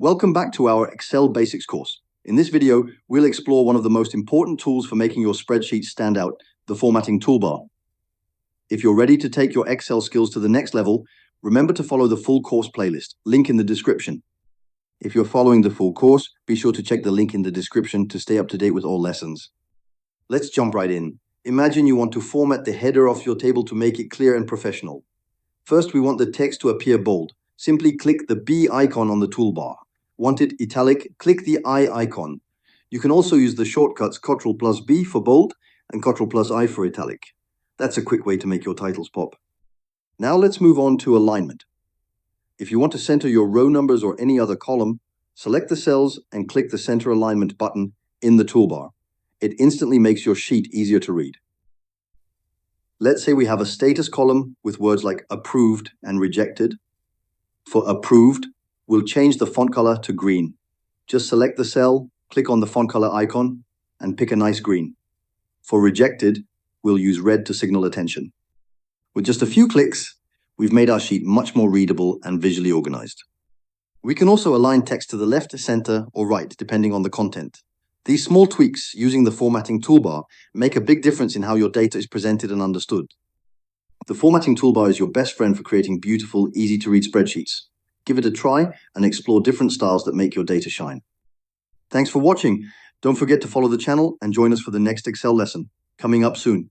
Welcome back to our Excel Basics course. In this video, we'll explore one of the most important tools for making your spreadsheets stand out, the formatting toolbar. If you're ready to take your Excel skills to the next level, remember to follow the full course playlist, link in the description. If you're following the full course, be sure to check the link in the description to stay up to date with all lessons. Let's jump right in. Imagine you want to format the header of your table to make it clear and professional. First, we want the text to appear bold. Simply click the B icon on the toolbar. Want it italic? Click the I icon. You can also use the shortcuts Ctrl+B for bold and Ctrl+I for italic. That's a quick way to make your titles pop. Now let's move on to alignment. If you want to center your row numbers or any other column, select the cells and click the Center Alignment button in the toolbar. It instantly makes your sheet easier to read. Let's say we have a status column with words like approved and rejected. For approved, we'll change the font color to green. Just select the cell, click on the font color icon, and pick a nice green. For rejected, we'll use red to signal attention. With just a few clicks, we've made our sheet much more readable and visually organized. We can also align text to the left, center, or right, depending on the content. These small tweaks using the formatting toolbar make a big difference in how your data is presented and understood. The formatting toolbar is your best friend for creating beautiful, easy-to-read spreadsheets. Give it a try and explore different styles that make your data shine. Thanks for watching. Don't forget to follow the channel and join us for the next Excel lesson, coming up soon.